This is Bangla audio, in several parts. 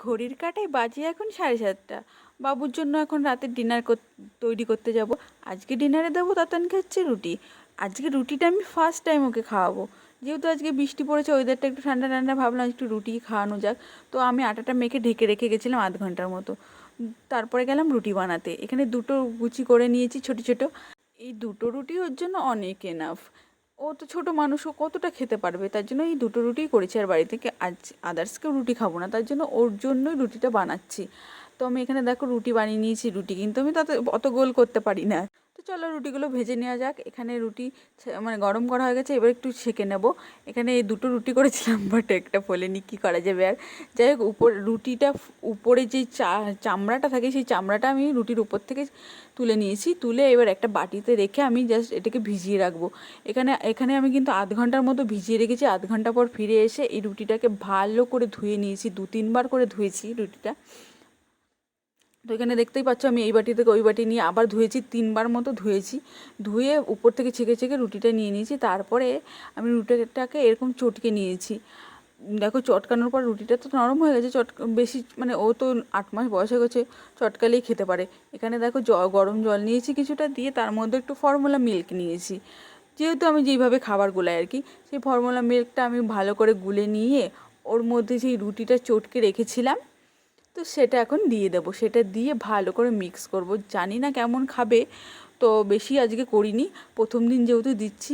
ঘড়ির কাঁটায় বাজে এখন 7:30। বাবুর জন্য এখন রাতের ডিনার তৈরি করতে যাব। আজকে ডিনারে দেবো তাতানকে হচ্ছে রুটি। আজকে রুটিটা আমি ফার্স্ট টাইম ওকে খাওয়াবো। যেহেতু আজকে বৃষ্টি পড়েছে, ওয়েদারটা একটু ঠান্ডা ঠান্ডা, ভাবলাম একটু রুটি খাওয়ানো যাক। তো আমি আটাটা মেখে ঢেকে রেখে গেছিলাম আধ ঘন্টার মতো। তারপরে গেলাম রুটি বানাতে। এখানে দুটো লুচি করে নিয়েছি ছোট ছোট। এই দুটো রুটি ওর জন্য অনেক এনাফ। ও তো ছোটো মানুষ, ও কতটা খেতে পারবে, তার জন্য এই দুটো রুটিই করেছি। আর বাড়ি থেকে আজ আদার্স কেউ রুটি খাবো না, তার জন্য ওর জন্যই রুটিটা বানাচ্ছি। তো আমি এখানে দেখো রুটি বানিয়ে নিয়েছি। রুটি কিন্তু আমি তাতে অত গোল করতে পারি না। তো চলো রুটিগুলো ভেজে নেওয়া যাক। এখানে রুটি মানে গরম করা হয়ে গেছে, এবার একটু সেঁকে নেব। এখানে এই দুটো রুটি করেছিলাম, বাট একটা ফোলেনি, কী করা যাবে আর। যাই হোক, রুটিটা উপরে যেই চামড়াটা থাকে, সেই চামড়াটা আমি রুটির উপর থেকে তুলে নিয়েছি। তুলে এবার একটা বাটিতে রেখে আমি জাস্ট এটাকে ভিজিয়ে রাখবো। এখানে এখানে আমি কিন্তু আধ ঘন্টার মতো ভিজিয়ে রেখেছি। আধ ঘন্টা পর ফিরে এসে এই রুটিটাকে ভালো করে ধুয়ে নিয়েছি, 2-3 বার করে ধুয়েছি রুটিটা। তো এখানে দেখতেই পাচ্ছ আমি এই বাটি থেকে ওই বাটি নিয়ে আবার ধুয়েছি, 3 বার মতো ধুয়েছি। ধুয়ে উপর থেকে ছেঁকে ছেঁকে রুটিটা নিয়ে নিয়েছি। তারপরে আমি রুটিটাকে এরকম চটকে নিয়েছি। দেখো চটকানোর পর রুটিটা তো নরম হয়ে গেছে। বেশি মানে ও তো 8 মাস বয়স হয়ে গেছে, চটকালেই খেতে পারে। এখানে দেখো গরম জল নিয়েছি কিছুটা, দিয়ে তার মধ্যে একটু ফর্মুলা মিল্ক নিয়েছি। যেহেতু আমি যেইভাবে খাবার গুলাই আর কি, সেই ফর্মুলা মিল্কটা আমি ভালো করে গুলে নিয়ে ওর মধ্যে যেই রুটিটা চটকে রেখেছিলাম, তো সেটা এখন দিয়ে দেবো। সেটা দিয়ে ভালো করে মিক্স করব। জানি না কেমন খাবে, তো বেশি আজকে করিনি, প্রথম দিন যেহেতু দিচ্ছি।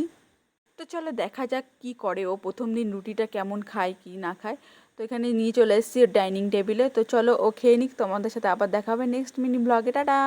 তো চলো দেখা যাক কি করে ও, প্রথম দিন রুটিটা কেমন খায় কি না খায়। তো এখানে নিয়ে চলে এসেছি ডাইনিং টেবিলে। তো চলো ও খেয়ে নিক, তোমাদের সাথে আবার দেখা হবে নেক্সট মিনি ব্লগে। টাটা।